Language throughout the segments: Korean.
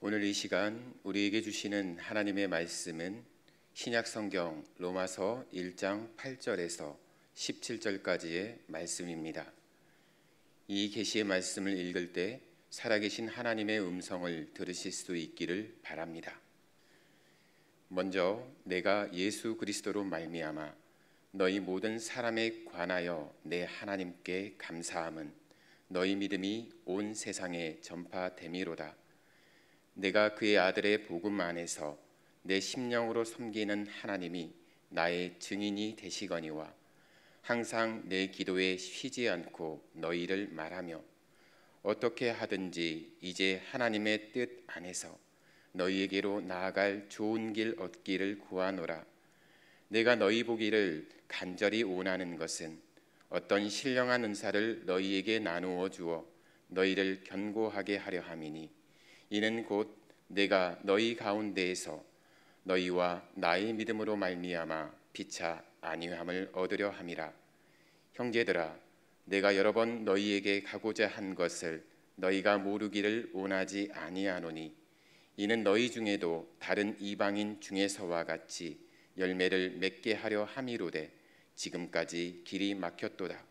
오늘 이 시간 우리에게 주시는 하나님의 말씀은 신약성경 로마서 1장 8절에서 17절까지의 말씀입니다. 이 계시의 말씀을 읽을 때 살아계신 하나님의 음성을 들으실 수 있기를 바랍니다. 먼저 내가 예수 그리스도로 말미암아 너희 모든 사람에 관하여 내 하나님께 감사함은 너희 믿음이 온 세상에 전파됨이로다. 내가 그의 아들의 복음 안에서 내 심령으로 섬기는 하나님이 나의 증인이 되시거니와 항상 내 기도에 쉬지 않고 너희를 말하며 어떻게 하든지 이제 하나님의 뜻 안에서 너희에게로 나아갈 좋은 길 얻기를 구하노라. 내가 너희 보기를 간절히 원하는 것은 어떤 신령한 은사를 너희에게 나누어 주어 너희를 견고하게 하려 함이니 이는 곧 내가 너희 가운데에서 너희와 나의 믿음으로 말미암아 피차 안위함을 얻으려 함이라. 형제들아, 내가 여러 번 너희에게 가고자 한 것을 너희가 모르기를 원하지 아니하노니 이는 너희 중에도 다른 이방인 중에서와 같이 열매를 맺게 하려 함이로되 지금까지 길이 막혔도다.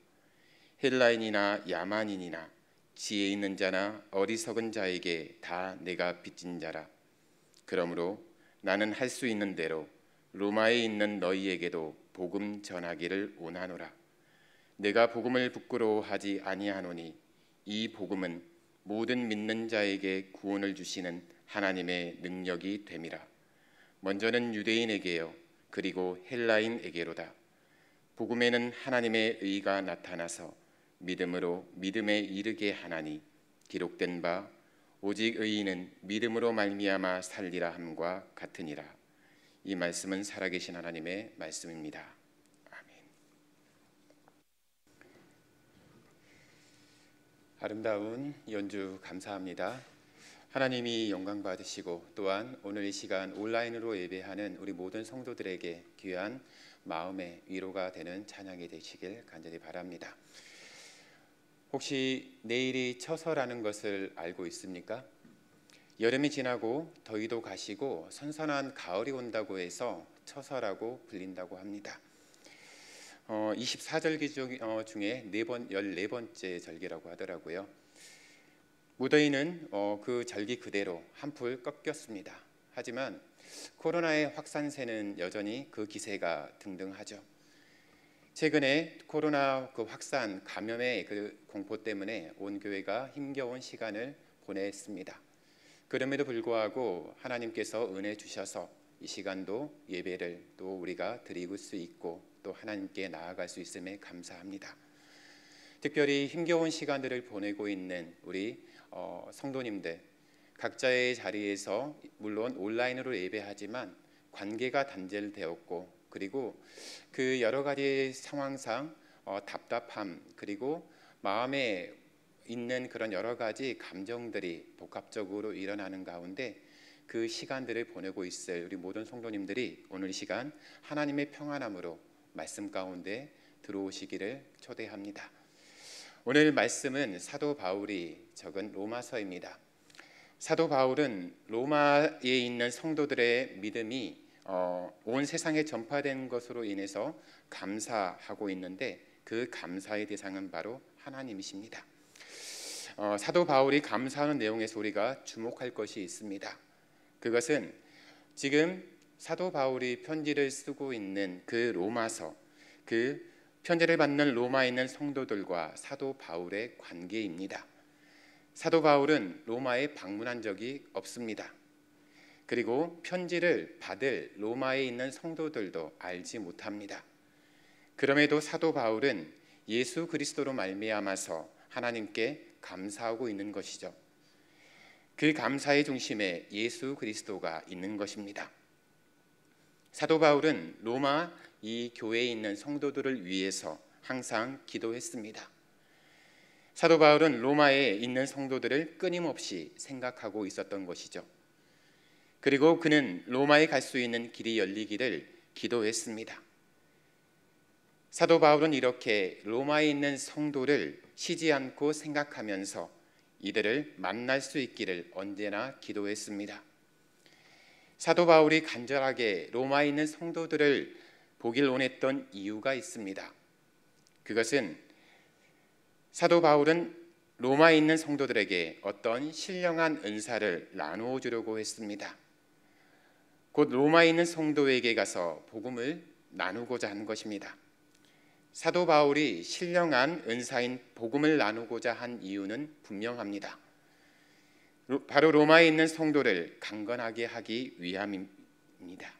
헬라인이나 야만인이나 지혜 있는 자나 어리석은 자에게 다 내가 빚진 자라. 그러므로 나는 할 수 있는 대로 로마에 있는 너희에게도 복음 전하기를 원하노라. 내가 복음을 부끄러워하지 아니하노니 이 복음은 모든 믿는 자에게 구원을 주시는 하나님의 능력이 됨이라. 먼저는 유대인에게요 그리고 헬라인에게로다. 복음에는 하나님의 의가 나타나서 믿음으로 믿음에 이르게 하나니 기록된 바 오직 의인은 믿음으로 말미암아 살리라 함과 같으니라. 이 말씀은 살아계신 하나님의 말씀입니다. 아멘. 아름다운 연주 감사합니다. 하나님이 영광 받으시고 또한 오늘 이 시간 온라인으로 예배하는 우리 모든 성도들에게 귀한 마음의 위로가 되는 찬양이 되시길 간절히 바랍니다. 혹시 내일이 처서라는 것을 알고 있습니까? 여름이 지나고 더위도 가시고 선선한 가을이 온다고 해서 처서라고 불린다고 합니다. 24절기 중에 14번째 절기라고 하더라고요. 무더위는 그 절기 그대로 한풀 꺾였습니다. 하지만 코로나의 확산세는 여전히 그 기세가 등등하죠. 최근에 코로나 그 확산 감염의 그 공포 때문에 온 교회가 힘겨운 시간을 보냈습니다. 그럼에도 불구하고 하나님께서 은혜 주셔서 이 시간도 예배를 또 우리가 드릴 수 있고 또 하나님께 나아갈 수 있음에 감사합니다. 특별히 힘겨운 시간들을 보내고 있는 우리 성도님들 각자의 자리에서 물론 온라인으로 예배하지만 관계가 단절되었고 그리고 그 여러 가지 상황상 답답함 그리고 마음에 있는 그런 여러 가지 감정들이 복합적으로 일어나는 가운데 그 시간들을 보내고 있을 우리 모든 성도님들이 오늘 이 시간 하나님의 평안함으로 말씀 가운데 들어오시기를 초대합니다. 오늘 말씀은 사도 바울이 적은 로마서입니다. 사도 바울은 로마에 있는 성도들의 믿음이 온 세상에 전파된 것으로 인해서 감사하고 있는데 그 감사의 대상은 바로 하나님이십니다. 사도 바울이 감사하는 내용에서 우리가 주목할 것이 있습니다. 그것은 지금 사도 바울이 편지를 쓰고 있는 그 로마서, 그 편지를 받는 로마에 있는 성도들과 사도 바울의 관계입니다. 사도 바울은 로마에 방문한 적이 없습니다. 그리고 편지를 받을 로마에 있는 성도들도 알지 못합니다. 그럼에도 사도 바울은 예수 그리스도로 말미암아서 하나님께 감사하고 있는 것이죠. 그 감사의 중심에 예수 그리스도가 있는 것입니다. 사도 바울은 로마 이 교회에 있는 성도들을 위해서 항상 기도했습니다. 사도 바울은 로마에 있는 성도들을 끊임없이 생각하고 있었던 것이죠. 그리고 그는 로마에 갈 수 있는 길이 열리기를 기도했습니다. 사도 바울은 이렇게 로마에 있는 성도를 쉬지 않고 생각하면서 이들을 만날 수 있기를 언제나 기도했습니다. 사도 바울이 간절하게 로마에 있는 성도들을 보길 원했던 이유가 있습니다. 그것은 사도 바울은 로마에 있는 성도들에게 어떤 신령한 은사를 나누어 주려고 했습니다. 곧 로마에 있는 성도에게 가서 복음을 나누고자 한 것입니다. 사도 바울이 신령한 은사인 복음을 나누고자 한 이유는 분명합니다. 바로 로마에 있는 성도를 강건하게 하기 위함입니다.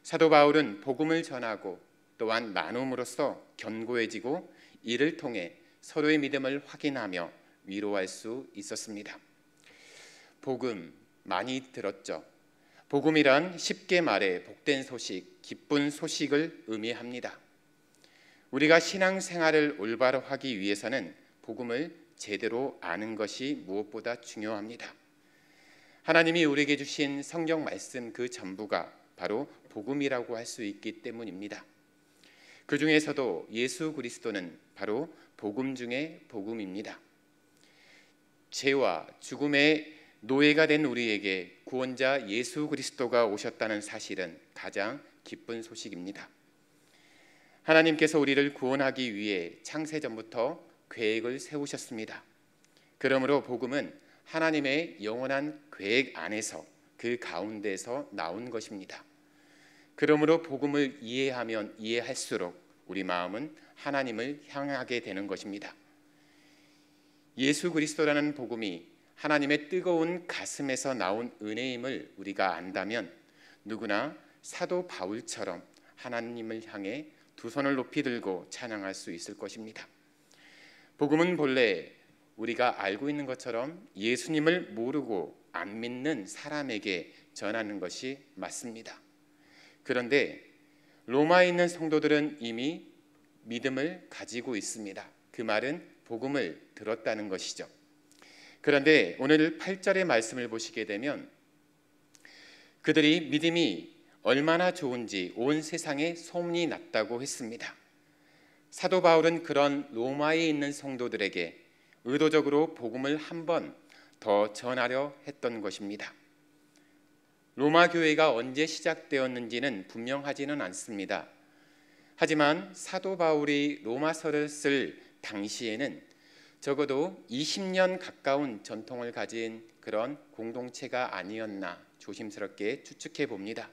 사도 바울은 복음을 전하고 또한 나눔으로써 견고해지고 이를 통해 서로의 믿음을 확인하며 위로할 수 있었습니다. 복음 많이 들었죠. 복음이란 쉽게 말해 복된 소식, 기쁜 소식을 의미합니다. 우리가 신앙생활을 올바로 하기 위해서는 복음을 제대로 아는 것이 무엇보다 중요합니다. 하나님이 우리에게 주신 성경 말씀 그 전부가 바로 복음이라고 할 수 있기 때문입니다. 그 중에서도 예수 그리스도는 바로 복음 중에 복음입니다. 죄와 죽음의 노예가 된 우리에게 구원자 예수 그리스도가 오셨다는 사실은 가장 기쁜 소식입니다. 하나님께서 우리를 구원하기 위해 창세전부터 계획을 세우셨습니다. 그러므로 복음은 하나님의 영원한 계획 안에서 그 가운데서 나온 것입니다. 그러므로 복음을 이해하면 이해할수록 우리 마음은 하나님을 향하게 되는 것입니다. 예수 그리스도라는 복음이 하나님의 뜨거운 가슴에서 나온 은혜임을 우리가 안다면 누구나 사도 바울처럼 하나님을 향해 두 손을 높이 들고 찬양할 수 있을 것입니다. 복음은 본래 우리가 알고 있는 것처럼 예수님을 모르고 안 믿는 사람에게 전하는 것이 맞습니다. 그런데 로마에 있는 성도들은 이미 믿음을 가지고 있습니다. 그 말은 복음을 들었다는 것이죠. 그런데 오늘 8절의 말씀을 보시게 되면 그들이 믿음이 얼마나 좋은지 온 세상에 소문이 났다고 했습니다. 사도 바울은 그런 로마에 있는 성도들에게 의도적으로 복음을 한 번 더 전하려 했던 것입니다. 로마 교회가 언제 시작되었는지는 분명하지는 않습니다. 하지만 사도 바울이 로마서를 쓸 당시에는 적어도 20년 가까운 전통을 가진 그런 공동체가 아니었나 조심스럽게 추측해 봅니다.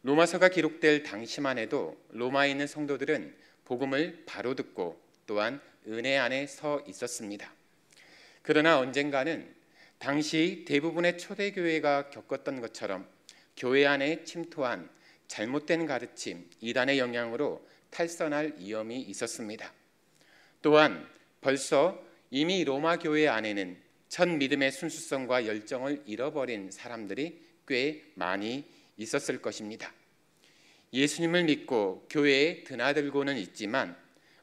로마서가 기록될 당시만 해도 로마에 있는 성도들은 복음을 바로 듣고 또한 은혜 안에 서 있었습니다. 그러나 언젠가는 당시 대부분의 초대교회가 겪었던 것처럼 교회 안에 침투한 잘못된 가르침, 이단의 영향으로 탈선할 위험이 있었습니다. 또한 벌써 이미 로마 교회 안에는 첫 믿음의 순수성과 열정을 잃어버린 사람들이 꽤 많이 있었을 것입니다. 예수님을 믿고 교회에 드나들고는 있지만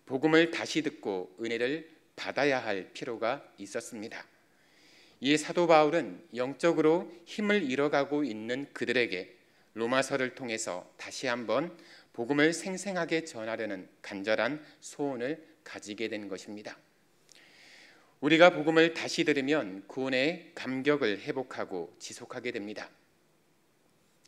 복음을 다시 듣고 은혜를 받아야 할 필요가 있었습니다. 이 사도 바울은 영적으로 힘을 잃어가고 있는 그들에게 로마서를 통해서 다시 한번 복음을 생생하게 전하려는 간절한 소원을 가지게 된 것입니다. 우리가 복음을 다시 들으면 구원의 감격을 회복하고 지속하게 됩니다.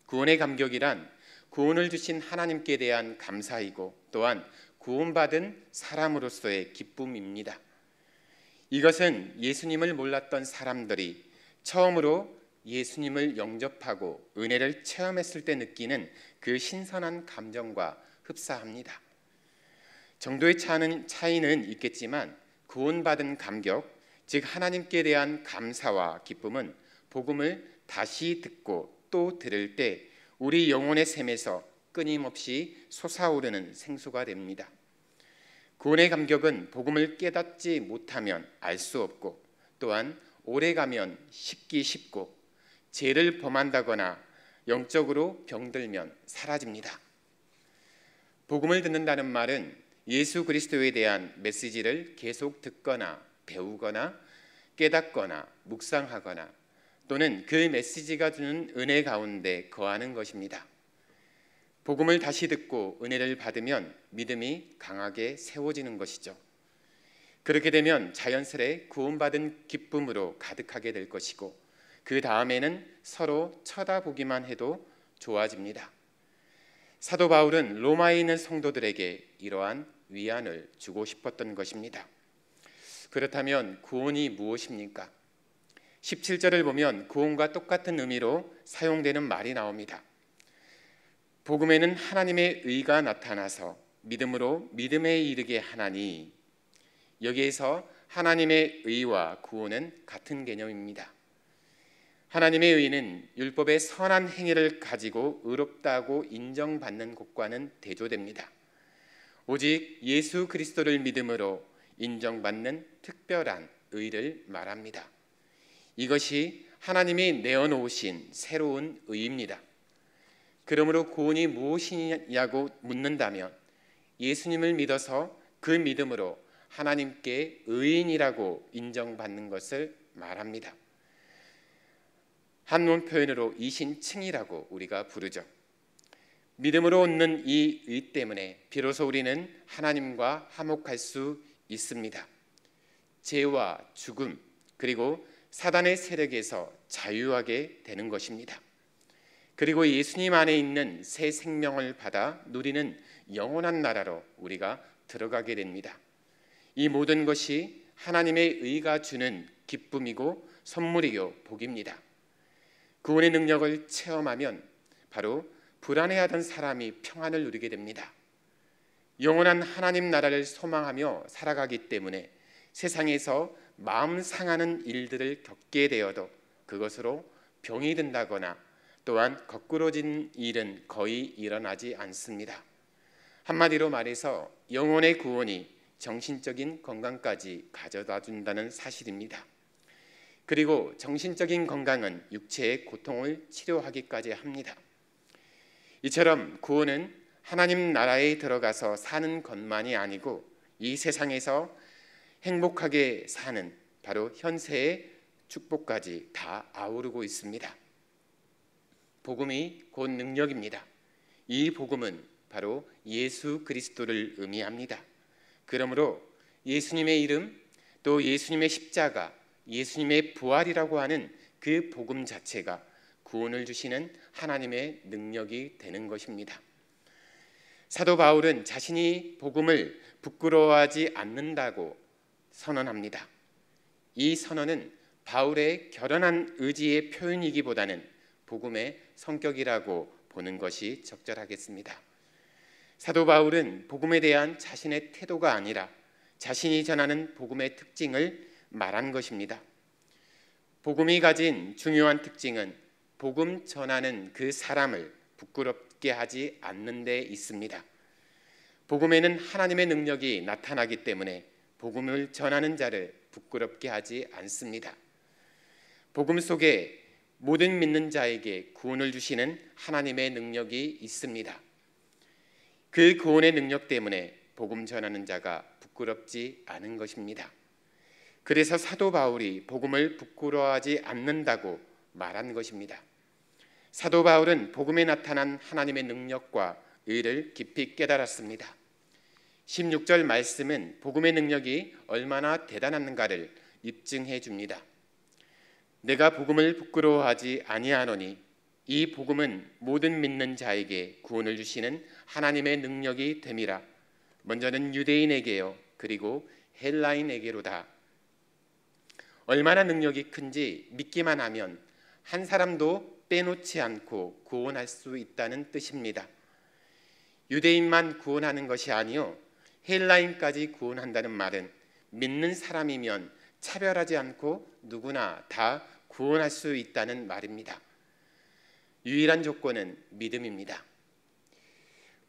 구원의 감격이란 구원을 주신 하나님께 대한 감사이고 또한 구원받은 사람으로서의 기쁨입니다. 이것은 예수님을 몰랐던 사람들이 처음으로 예수님을 영접하고 은혜를 체험했을 때 느끼는 그 신선한 감정과 흡사합니다. 정도의 차이는 있겠지만 구원받은 감격, 즉 하나님께 대한 감사와 기쁨은 복음을 다시 듣고 또 들을 때 우리 영혼의 샘에서 끊임없이 솟아오르는 생수가 됩니다. 구원의 감격은 복음을 깨닫지 못하면 알 수 없고 또한 오래가면 식기 쉽고 죄를 범한다거나 영적으로 병들면 사라집니다. 복음을 듣는다는 말은 예수 그리스도에 대한 메시지를 계속 듣거나 배우거나 깨닫거나 묵상하거나 또는 그 메시지가 주는 은혜 가운데 거하는 것입니다. 복음을 다시 듣고 은혜를 받으면 믿음이 강하게 세워지는 것이죠. 그렇게 되면 자연스레 구원받은 기쁨으로 가득하게 될 것이고 그 다음에는 서로 쳐다보기만 해도 좋아집니다. 사도 바울은 로마에 있는 성도들에게 이러한 위안을 주고 싶었던 것입니다. 그렇다면 구원이 무엇입니까? 17절을 보면 구원과 똑같은 의미로 사용되는 말이 나옵니다. 복음에는 하나님의 의가 나타나서 믿음으로 믿음에 이르게 하나니, 여기에서 하나님의 의와 구원은 같은 개념입니다. 하나님의 의는 율법의 선한 행위를 가지고 의롭다고 인정받는 것과는 대조됩니다. 오직 예수 그리스도를 믿음으로 인정받는 특별한 의를 말합니다. 이것이 하나님이 내어놓으신 새로운 의입니다. 그러므로 구원이 무엇이냐고 묻는다면 예수님을 믿어서 그 믿음으로 하나님께 의인이라고 인정받는 것을 말합니다. 한문 표현으로 이신칭이라고 우리가 부르죠. 믿음으로 얻는 이 의 때문에 비로소 우리는 하나님과 화목할 수 있습니다. 죄와 죽음 그리고 사단의 세력에서 자유하게 되는 것입니다. 그리고 예수님 안에 있는 새 생명을 받아 누리는 영원한 나라로 우리가 들어가게 됩니다. 이 모든 것이 하나님의 의가 주는 기쁨이고 선물이요 복입니다. 구원의 능력을 체험하면 바로 불안해하던 사람이 평안을 누리게 됩니다. 영원한 하나님 나라를 소망하며 살아가기 때문에 세상에서 마음 상하는 일들을 겪게 되어도 그것으로 병이 든다거나 또한 거꾸러진 일은 거의 일어나지 않습니다. 한마디로 말해서 영혼의 구원이 정신적인 건강까지 가져다 준다는 사실입니다. 그리고 정신적인 건강은 육체의 고통을 치료하기까지 합니다. 이처럼 구원은 하나님 나라에 들어가서 사는 것만이 아니고 이 세상에서 행복하게 사는 바로 현세의 축복까지 다 아우르고 있습니다. 복음이 곧 능력입니다. 이 복음은 바로 예수 그리스도를 의미합니다. 그러므로 예수님의 이름 또 예수님의 십자가, 예수님의 부활이라고 하는 그 복음 자체가 구원을 주시는 하나님의 능력이 되는 것입니다. 사도 바울은 자신이 복음을 부끄러워하지 않는다고 선언합니다. 이 선언은 바울의 결연한 의지의 표현이기보다는 복음의 성격이라고 보는 것이 적절하겠습니다. 사도 바울은 복음에 대한 자신의 태도가 아니라 자신이 전하는 복음의 특징을 말한 것입니다. 복음이 가진 중요한 특징은 복음 전하는 그 사람을 부끄럽게 하지 않는 데 있습니다. 복음에는 하나님의 능력이 나타나기 때문에 복음을 전하는 자를 부끄럽게 하지 않습니다. 복음 속에 모든 믿는 자에게 구원을 주시는 하나님의 능력이 있습니다. 그 구원의 능력 때문에 복음 전하는 자가 부끄럽지 않은 것입니다. 그래서 사도 바울이 복음을 부끄러워하지 않는다고 말한 것입니다. 사도 바울은 복음에 나타난 하나님의 능력과 의를 깊이 깨달았습니다. 16절 말씀은 복음의 능력이 얼마나 대단한가를 입증해 줍니다. 내가 복음을 부끄러워하지 아니하노니 이 복음은 모든 믿는 자에게 구원을 주시는 하나님의 능력이 됨이라. 먼저는 유대인에게요 그리고 헬라인에게로다. 얼마나 능력이 큰지 믿기만 하면 한 사람도 빼놓지 않고 구원할 수 있다는 뜻입니다. 유대인만 구원하는 것이 아니요 헬라인까지 구원한다는 말은 믿는 사람이면 차별하지 않고 누구나 다 구원할 수 있다는 말입니다. 유일한 조건은 믿음입니다.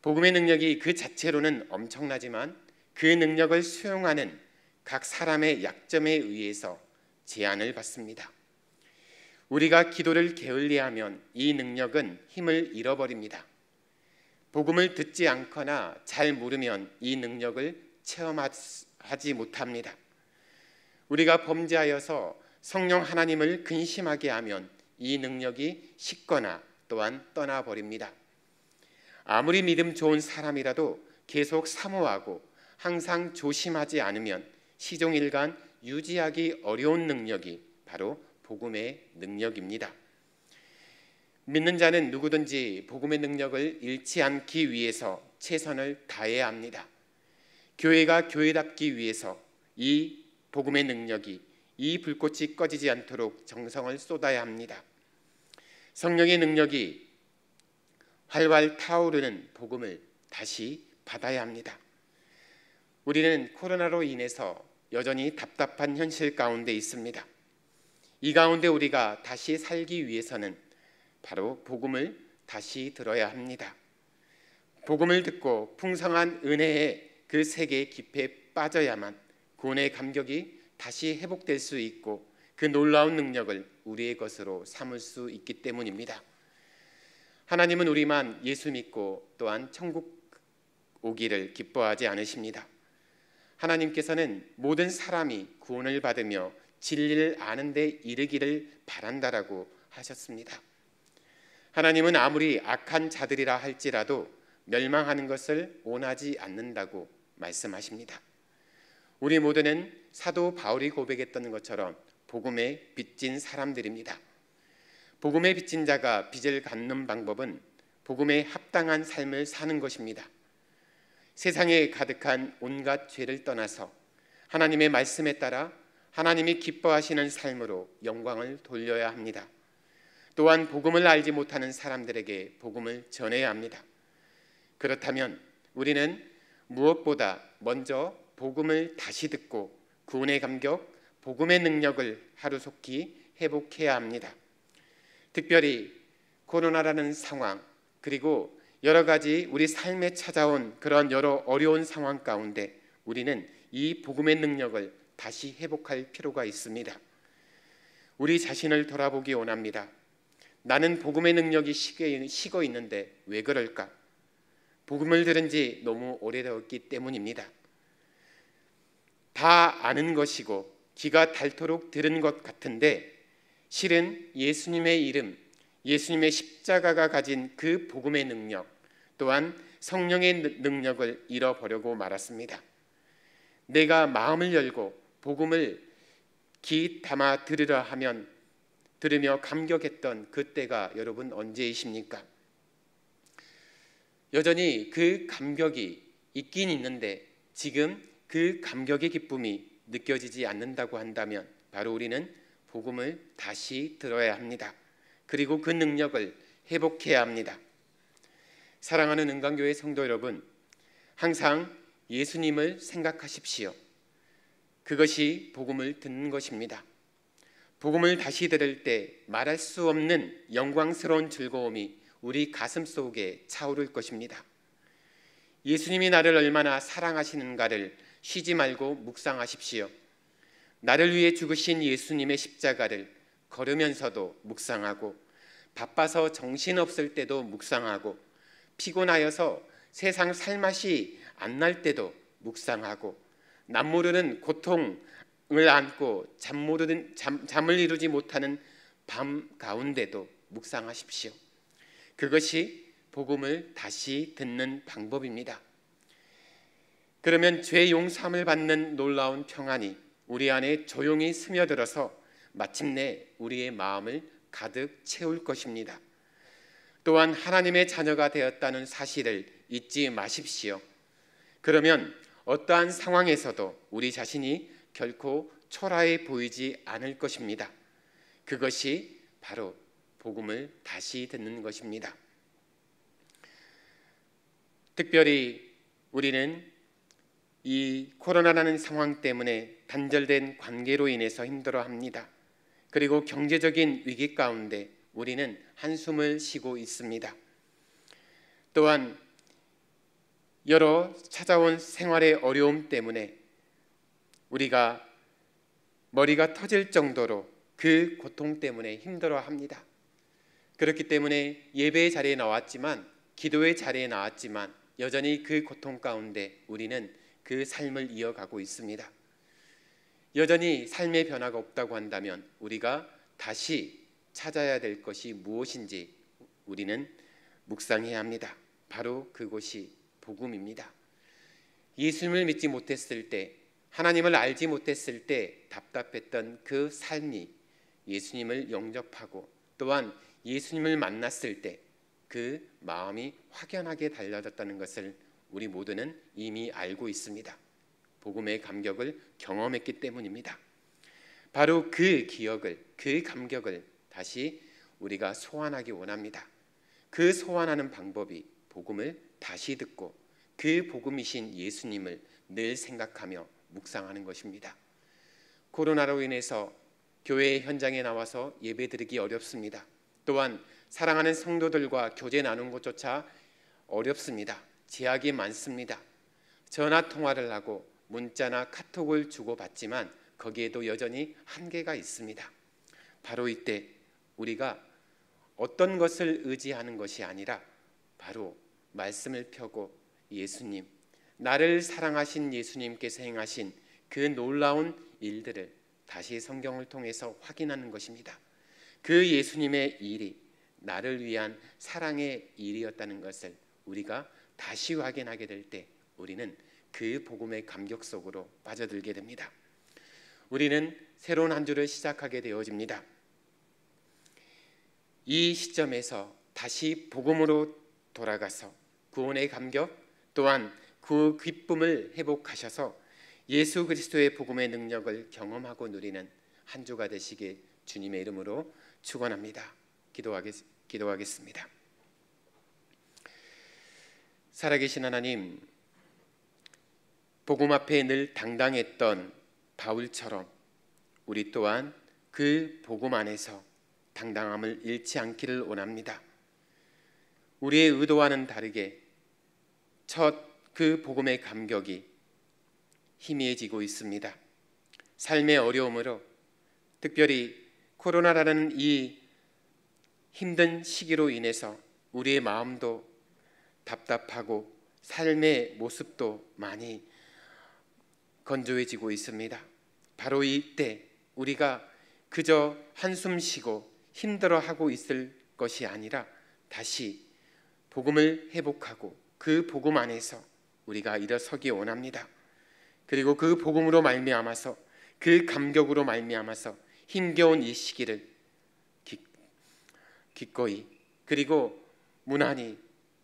복음의 능력이 그 자체로는 엄청나지만 그 능력을 수용하는 각 사람의 약점에 의해서 제한을 받습니다. 우리가 기도를 게을리하면 이 능력은 힘을 잃어버립니다. 복음을 듣지 않거나 잘 모르면 이 능력을 체험하지 못합니다. 우리가 범죄하여서 성령 하나님을 근심하게 하면 이 능력이 식거나 또한 떠나버립니다. 아무리 믿음 좋은 사람이라도 계속 사모하고 항상 조심하지 않으면 시종일관 유지하기 어려운 능력이 바로 복음의 능력입니다. 믿는 자는 누구든지 복음의 능력을 잃지 않기 위해서 최선을 다해야 합니다. 교회가 교회답기 위해서 이 복음의 능력이, 이 불꽃이 꺼지지 않도록 정성을 쏟아야 합니다. 성령의 능력이 활활 타오르는 복음을 다시 받아야 합니다. 우리는 코로나로 인해서 여전히 답답한 현실 가운데 있습니다. 이 가운데 우리가 다시 살기 위해서는 바로 복음을 다시 들어야 합니다. 복음을 듣고 풍성한 은혜의 그 세계 깊이에 빠져야만 구원의 감격이 다시 회복될 수 있고 그 놀라운 능력을 우리의 것으로 삼을 수 있기 때문입니다. 하나님은 우리만 예수 믿고 또한 천국 오기를 기뻐하지 않으십니다. 하나님께서는 모든 사람이 구원을 받으며 진리를 아는 데 이르기를 바란다라고 하셨습니다. 하나님은 아무리 악한 자들이라 할지라도 멸망하는 것을 원하지 않는다고 말씀하십니다. 우리 모두는 사도 바울이 고백했던 것처럼 복음에 빚진 사람들입니다. 복음에 빚진 자가 빚을 갚는 방법은 복음에 합당한 삶을 사는 것입니다. 세상에 가득한 온갖 죄를 떠나서 하나님의 말씀에 따라 하나님이 기뻐하시는 삶으로 영광을 돌려야 합니다. 또한 복음을 알지 못하는 사람들에게 복음을 전해야 합니다. 그렇다면 우리는 무엇보다 먼저 복음을 다시 듣고 구원의 감격, 복음의 능력을 하루속히 회복해야 합니다. 특별히 코로나라는 상황, 그리고 여러 가지 우리 삶에 찾아온 그런 여러 어려운 상황 가운데 우리는 이 복음의 능력을 다시 회복할 필요가 있습니다. 우리 자신을 돌아보기 원합니다. 나는 복음의 능력이 식어 있는데 왜 그럴까? 복음을 들은 지 너무 오래되었기 때문입니다. 다 아는 것이고 귀가 닳도록 들은 것 같은데 실은 예수님의 이름, 예수님의 십자가가 가진 그 복음의 능력, 또한 성령의 능력을 잃어버리고 말았습니다. 내가 마음을 열고 복음을 귀 담아 들으려 하면 들으며 감격했던 그때가 여러분 언제이십니까? 여전히 그 감격이 있긴 있는데 지금 그 감격의 기쁨이 느껴지지 않는다고 한다면 바로 우리는 복음을 다시 들어야 합니다. 그리고 그 능력을 회복해야 합니다. 사랑하는 은광교회 성도 여러분, 항상 예수님을 생각하십시오. 그것이 복음을 듣는 것입니다. 복음을 다시 들을 때 말할 수 없는 영광스러운 즐거움이 우리 가슴 속에 차오를 것입니다. 예수님이 나를 얼마나 사랑하시는가를 쉬지 말고 묵상하십시오. 나를 위해 죽으신 예수님의 십자가를 걸으면서도 묵상하고, 바빠서 정신없을 때도 묵상하고, 피곤하여서 세상 살맛이 안 날 때도 묵상하고, 남모르는 고통을 안고 잠을 이루지 못하는 밤 가운데도 묵상하십시오. 그것이 복음을 다시 듣는 방법입니다. 그러면 죄 용서함을 받는 놀라운 평안이 우리 안에 조용히 스며들어서 마침내 우리의 마음을 가득 채울 것입니다. 또한 하나님의 자녀가 되었다는 사실을 잊지 마십시오. 그러면 어떠한 상황에서도 우리 자신이 결코 초라해 보이지 않을 것입니다. 그것이 바로 복음을 다시 듣는 것입니다. 특별히 우리는 이 코로나라는 상황 때문에 단절된 관계로 인해서 힘들어합니다. 그리고 경제적인 위기 가운데 우리는 한숨을 쉬고 있습니다. 또한 여러 찾아온 생활의 어려움 때문에 우리가 머리가 터질 정도로 그 고통 때문에 힘들어합니다. 그렇기 때문에 예배의 자리에 나왔지만, 기도의 자리에 나왔지만 여전히 그 고통 가운데 우리는 그 삶을 이어가고 있습니다. 여전히 삶의 변화가 없다고 한다면 우리가 다시 찾아야 될 것이 무엇인지 우리는 묵상해야 합니다. 바로 그것이 복음입니다. 예수님을 믿지 못했을 때 하나님을 알지 못했을 때 답답했던 그 삶이 예수님을 영접하고 또한 예수님을 만났을 때 그 마음이 확연하게 달라졌다는 것을 우리 모두는 이미 알고 있습니다. 복음의 감격을 경험했기 때문입니다. 바로 그 기억을, 그 감격을 다시 우리가 소환하기 원합니다. 그 소환하는 방법이 복음을 다시 듣고 그 복음이신 예수님을 늘 생각하며 묵상하는 것입니다. 코로나로 인해서 교회 현장에 나와서 예배드리기 어렵습니다. 또한 사랑하는 성도들과 교제 나눈 것조차 어렵습니다. 제약이 많습니다. 전화 통화를 하고 문자나 카톡을 주고받지만 거기에도 여전히 한계가 있습니다. 바로 이때 우리가 어떤 것을 의지하는 것이 아니라 바로 말씀을 펴고 예수님, 나를 사랑하신 예수님께서 행하신 그 놀라운 일들을 다시 성경을 통해서 확인하는 것입니다. 그 예수님의 일이 나를 위한 사랑의 일이었다는 것을 우리가 다시 확인하게 될 때 우리는 그 복음의 감격 속으로 빠져들게 됩니다. 우리는 새로운 한 주를 시작하게 되어집니다. 이 시점에서 다시 복음으로 돌아가서 구원의 감격 또한 그 기쁨을 회복하셔서 예수 그리스도의 복음의 능력을 경험하고 누리는 한 주가 되시길 주님의 이름으로 축원합니다. 기도하겠습니다. 살아계신 하나님, 복음 앞에 늘 당당했던 바울처럼 우리 또한 그 복음 안에서 당당함을 잃지 않기를 원합니다. 우리의 의도와는 다르게 첫 그 복음의 감격이 희미해지고 있습니다. 삶의 어려움으로 특별히 코로나라는 이 힘든 시기로 인해서 우리의 마음도 답답하고 삶의 모습도 많이 건조해지고 있습니다. 바로 이때 우리가 그저 한숨 쉬고 힘들어하고 있을 것이 아니라 다시 복음을 회복하고 그 복음 안에서 우리가 일어서기 원합니다. 그리고 그 복음으로 말미암아서 그 감격으로 말미암아서 힘겨운 이 시기를 기꺼이 그리고 무난히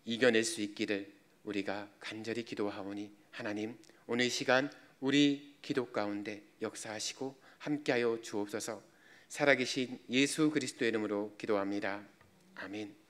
이겨낼 수 있기를 우리가 간절히 기도하오니 하나님, 오늘 시간 우리 기도 가운데 역사하시고 함께하여 주옵소서. 살아계신 예수 그리스도의 이름으로 기도합니다. 아멘.